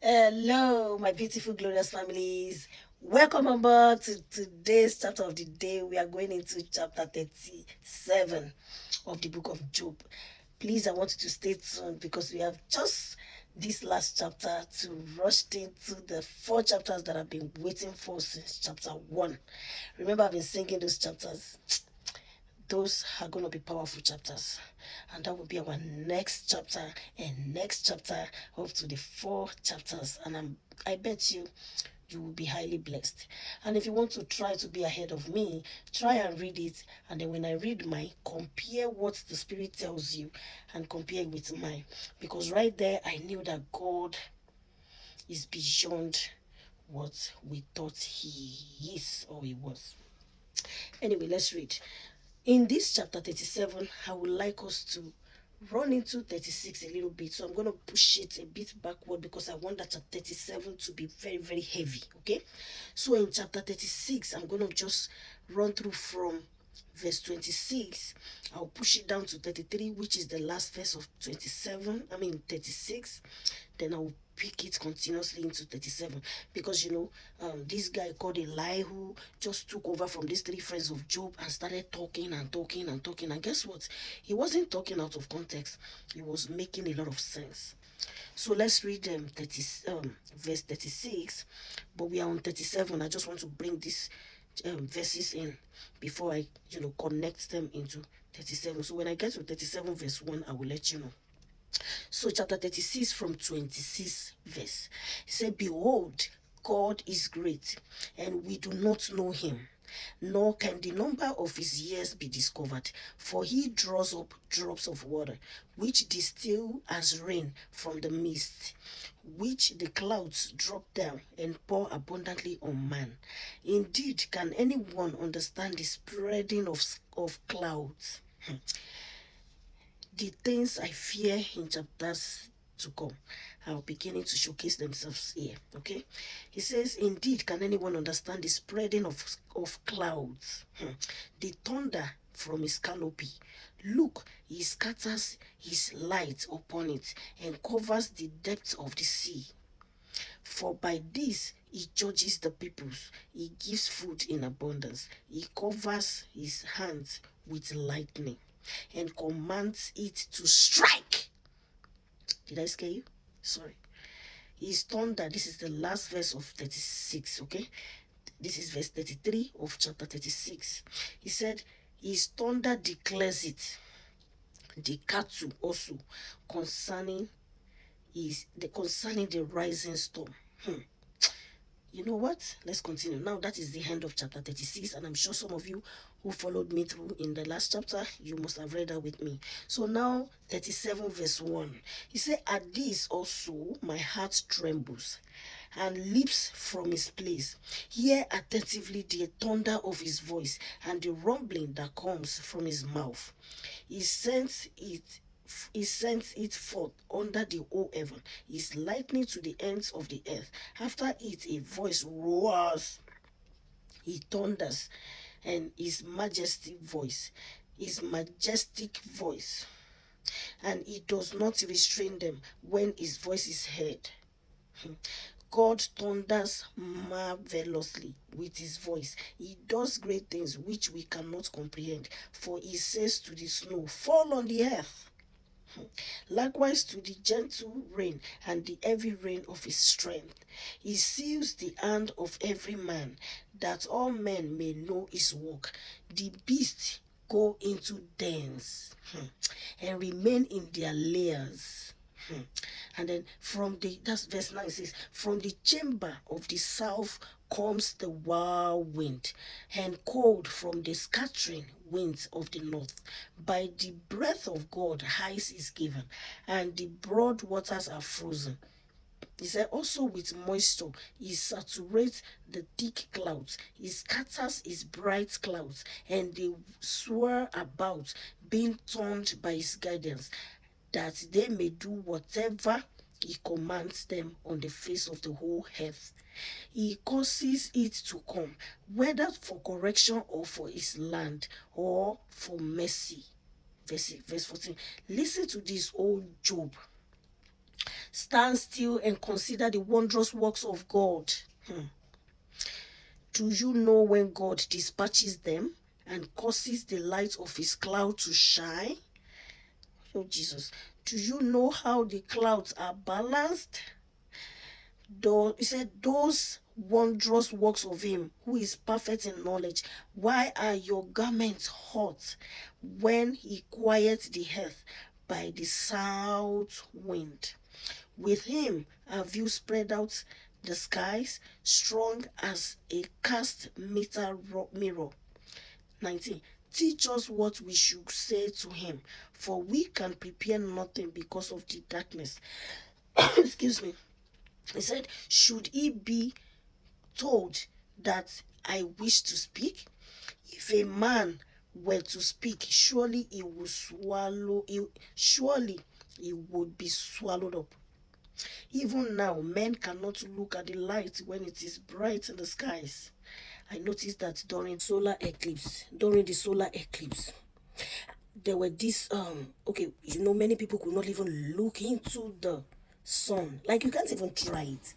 Hello, my beautiful, glorious families. Welcome aboard to today's chapter of the day. We are going into chapter 37 of the book of Job. Please, I want you to stay tuned because we have just this last chapter to rush into the 4 chapters that I've been waiting for since chapter 1. Remember, I've been singing those chapters. Those are going to be powerful chapters, and that will be our next chapter and next chapter up to the 4 chapters, and I bet you will be highly blessed. And if you want to try to be ahead of me, try and read it, and then when I read mine, compare what the Spirit tells you and compare it with mine, because right there I knew that God is beyond what we thought he is or he was. Anyway, let's read. In this chapter 37, I would like us to run into 36 a little bit. So I'm going to push it a bit backward because I want that chapter 37 to be very, very heavy. Okay. So in chapter 36, I'm going to just run through from verse 26. I'll push it down to 33, which is the last verse of 36. Then I'll pick it continuously into 37 because this guy called Elihu just took over from these 3 friends of Job and started talking and talking and talking, and guess what? He wasn't talking out of context. He was making a lot of sense. So let's read verse 36, but we are on 37. I just want to bring these verses in before I connect them into 37. So when I get to 37 verse 1, I will let you know. So chapter 36 from 26 verse. He said, behold, God is great, and we do not know him, nor can the number of his years be discovered. For he draws up drops of water, which distill as rain from the mist, which the clouds drop down and pour abundantly on man. Indeed, can anyone understand the spreading of clouds? The things I fear in chapters to come are beginning to showcase themselves here. Okay, he says, indeed, can anyone understand the spreading of clouds? The thunder from his canopy. Look, he scatters his light upon it and covers the depths of the sea. For by this he judges the peoples, he gives food in abundance, he covers his hands with lightning and commands it to strike. Did I scare you? Sorry. His thunder. This is the last verse of 36. Okay, this is verse 33 of chapter 36. He said, his thunder declares it. The cattle also concerning the rising storm. You know what? Let's continue. Now that is the end of chapter 36, and I'm sure some of you who followed me through in the last chapter, you must have read that with me. So now 37 verse 1. He said, at this also my heart trembles and leaps from his place. Hear attentively the thunder of his voice and the rumbling that comes from his mouth. He sends it forth under the whole heaven. His lightning to the ends of the earth. After it a voice roars. He thunders, and his majestic voice, and he does not restrain them when his voice is heard. God thunders marvelously with his voice. He does great things which we cannot comprehend. For he says to the snow, fall on the earth. Likewise to the gentle rain and the heavy rain of his strength. He seals the hand of every man, that all men may know his work. The beasts go into dens and remain in their lairs. And then that's verse 9 says, from the chamber of the south comes the whirlwind, and cold from the scattering winds of the north. By the breath of God ice is given, and the broad waters are frozen. He said, also with moisture, he saturates the thick clouds. He scatters his bright clouds, and they swirl about, being turned by his guidance, that they may do whatever he commands them on the face of the whole earth. He causes it to come, whether for correction or for his land or for mercy. Verse 14. Listen to this, old Job. Stand still and consider the wondrous works of God. Do you know when God dispatches them and causes the light of his cloud to shine? Oh, Jesus. Do you know how the clouds are balanced? Though, he said, those wondrous works of him who is perfect in knowledge. Why are your garments hot when he quiets the earth by the south wind? With him have you spread out the skies, strong as a cast meter mirror. 19. Teach us what we should say to him, for we can prepare nothing because of the darkness. Excuse me. He said, should he be told that I wish to speak? If a man were to speak, surely he would be swallowed up. Even now, men cannot look at the light when it is bright in the skies. I noticed that during the solar eclipse, there were this okay, many people could not even look into the sun. Like, you can't even try it.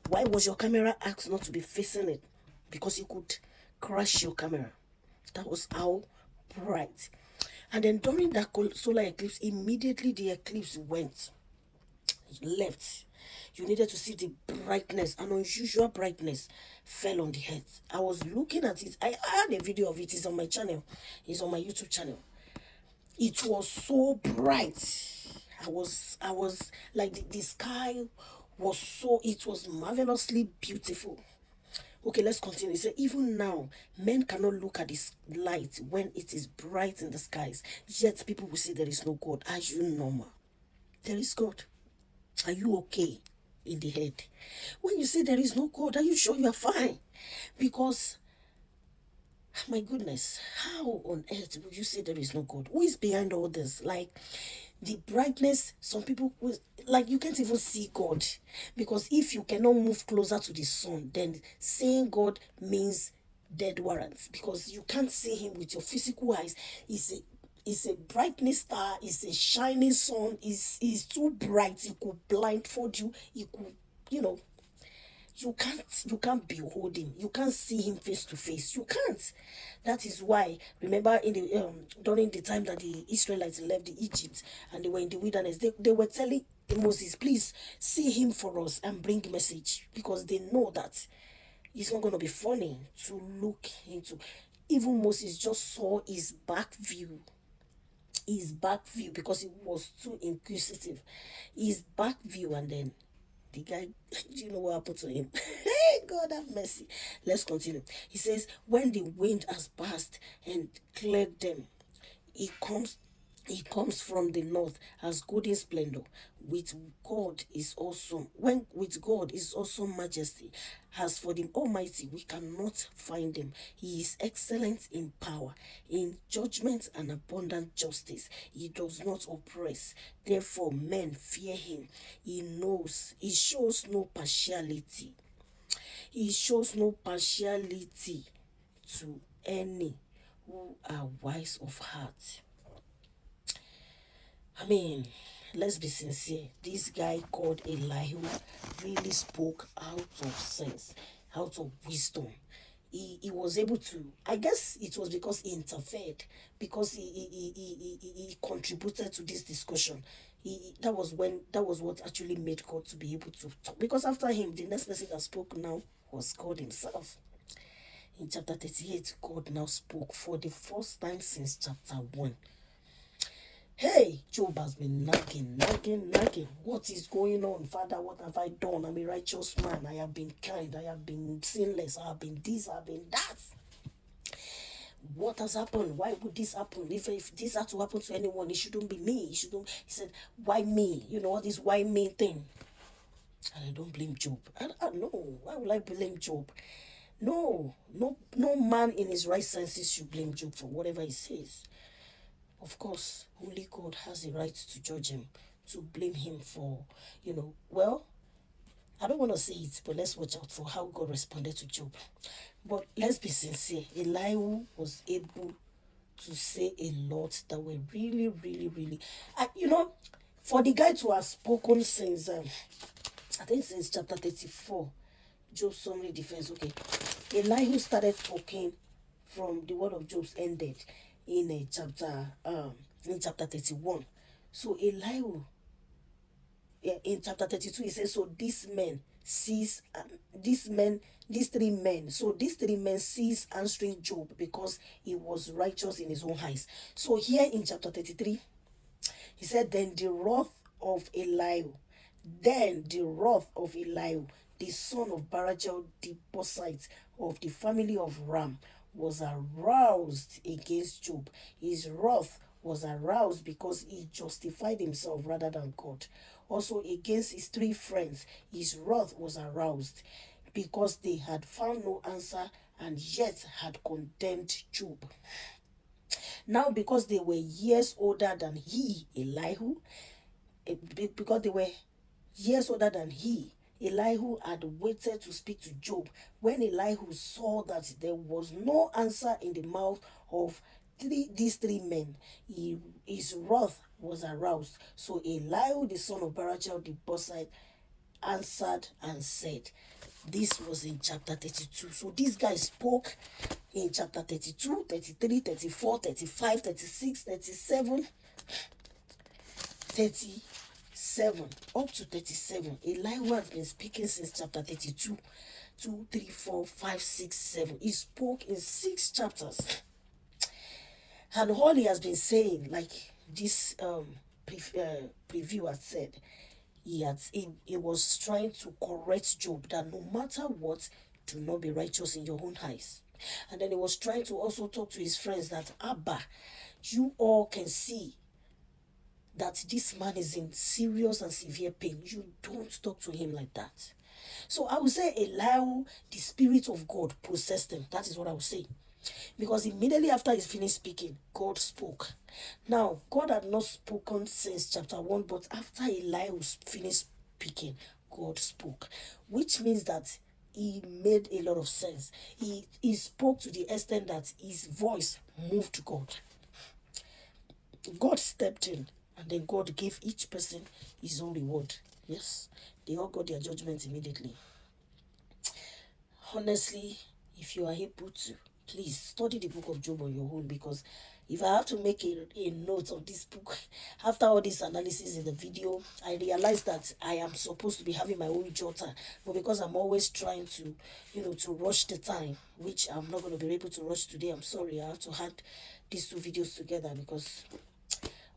Why was your camera asked not to be facing it? Because you could crash your camera. That was how bright. And then during that solar eclipse, immediately the eclipse left. You needed to see the brightness, an unusual brightness fell on the earth. I was looking at it. I had a video of it. It's on my channel. It's on my YouTube channel. It was so bright. I was like, the sky was it was marvelously beautiful. Okay, let's continue. He said, even now, men cannot look at this light when it is bright in the skies. Yet people will say there is no God. Are you normal? There is God. Are you okay in the head? When you say there is no God, are you sure you are fine? Because, my goodness, how on earth would you say there is no God? Who is behind all this? Like, the brightness, some people, like, you can't even see God. Because if you cannot move closer to the sun, then saying God means dead warrants. Because you can't see him with your physical eyes. It's a brightness star, it's a shining sun, is too bright, it could blindfold you, it could, you can't behold him, you can't see him face to face, you can't. That is why, remember, in the during the time that the Israelites left the Egypt and they were in the wilderness, they were telling Moses, please see him for us and bring message, because they know that it's not going to be funny to look into. Even Moses just saw his back view because he was too inquisitive. His back view, and then the guy, do you know what happened to him? Hey, God have mercy. Let's continue. He says, when the wind has passed and cleared them, he comes from the north as golden splendor. With God is awesome. When with God is awesome majesty. As for the Almighty, we cannot find him. He is excellent in power, in judgment and abundant justice. He does not oppress. Therefore, men fear him. He shows no partiality. He shows no partiality to any who are wise of heart. I mean, let's be sincere. This guy called Elihu really spoke out of sense, out of wisdom. He was able to, I guess it was because he interfered, because he contributed to this discussion. That was what actually made God to be able to talk. Because after him, the next person that spoke now was God himself. In chapter 38, God now spoke for the first time since chapter 1. Hey, Job has been nagging. What is going on, Father? What have I done? I'm a righteous man. I have been kind. I have been sinless. I have been this. I have been that. What has happened? Why would this happen? If this had to happen to anyone, it shouldn't be me. He said, why me? You know what this why me thing? And I don't blame Job. I know. Why would I blame Job? No man in his right senses should blame Job for whatever he says. Of course, only God has the right to judge him, to blame him for, well, I don't want to say it, but let's watch out for how God responded to Job. But let's be sincere. Elihu was able to say a lot that were really, really, really, For the guy to have spoken since, I think since chapter 34, Job's summary defense, okay. Elihu started talking from the word of Job's ended in chapter 31. So Elihu, in chapter 32, he says, so these three men sees answering Job because he was righteous in his own eyes. So here in chapter 33, he said, then the wrath of Elihu, the son of Barachel, the Bosite of the family of Ram, was aroused against Job. His wrath was aroused because he justified himself rather than God. Also against his three friends, his wrath was aroused because they had found no answer and yet had condemned Job. Now because they were years older than he, Elihu, Elihu had waited to speak to Job. When Elihu saw that there was no answer in the mouth of these three men, his wrath was aroused. So Elihu, the son of Barachel the Bosite, answered and said, this was in chapter 32. So this guy spoke in chapter 32, 33, 34, 35, 36, 37, 37, up to 37. Elihu has been speaking since chapter 32, 2, 3, 4, 5, 6, 7. He spoke in 6 chapters. And all he has been saying, like this preview had said, he was trying to correct Job that no matter what, do not be righteous in your own eyes. And then he was trying to also talk to his friends that, Abba, you all can see that this man is in serious and severe pain. You don't talk to him like that. So I would say Elihu, the Spirit of God possessed him. That is what I would say. Because immediately after he finished speaking, God spoke. Now, God had not spoken since chapter 1, but after Elihu finished speaking, God spoke. Which means that he made a lot of sense. He spoke to the extent that his voice moved God. God stepped in, and then God gave each person his own reward. Yes, they all got their judgment immediately. Honestly, if you are able to, please study the book of Job on your own, because if I have to make a note of this book after all this analysis in the video, I realized that I am supposed to be having my own jotter, but because I'm always trying to, to rush the time, which I'm not going to be able to rush today. I'm sorry, I have to add these 2 videos together because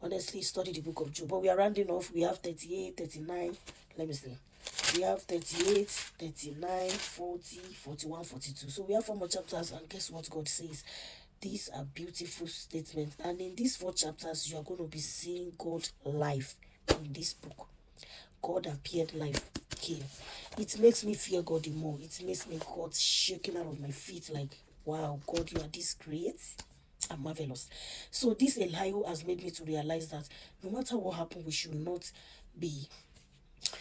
honestly, study the book of Job. But we are rounding off. We have 38, 39. Let me see. We have 38, 39, 40, 41, 42. So we have 4 more chapters, and guess what God says? These are beautiful statements. And in these 4 chapters, you are going to be seeing God live in this book. God appeared live here. It makes me fear God the more. It makes me God shaking out of my feet like, wow, God, you are this great and marvelous. So this Elihu has made me to realize that no matter what happens, we should not be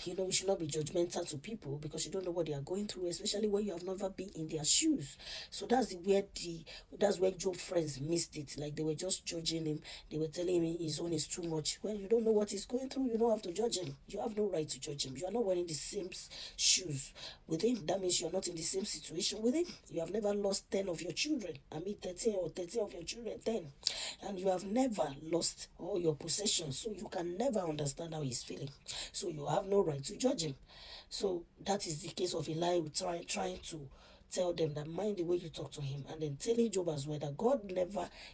we should not be judgmental to people, because you don't know what they are going through, especially when you have never been in their shoes. So that's where Job's friends missed it. Like, they were just judging him. They were telling him his own is too much. When you don't know what he's going through, you don't have to judge him. You have no right to judge him. You are not wearing the same shoes with him. That means you are not in the same situation with him. You have never lost 10 of your children. 13 of your children, 10. And you have never lost all your possessions. So you can never understand how he's feeling. So you have no right to judge him. So that is the case of Elihu trying to tell them that mind the way you talk to him, and then telling Job as well that God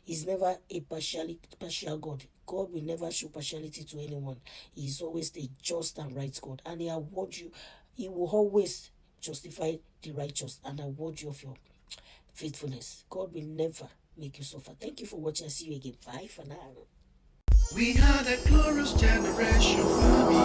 is never a partial God. God will never show partiality to anyone. He is always the just and right God, and he will always justify the righteous and award you of your faithfulness. God will never make you suffer. Thank you for watching. I'll see you again. Bye for now. We are the glorious generation family.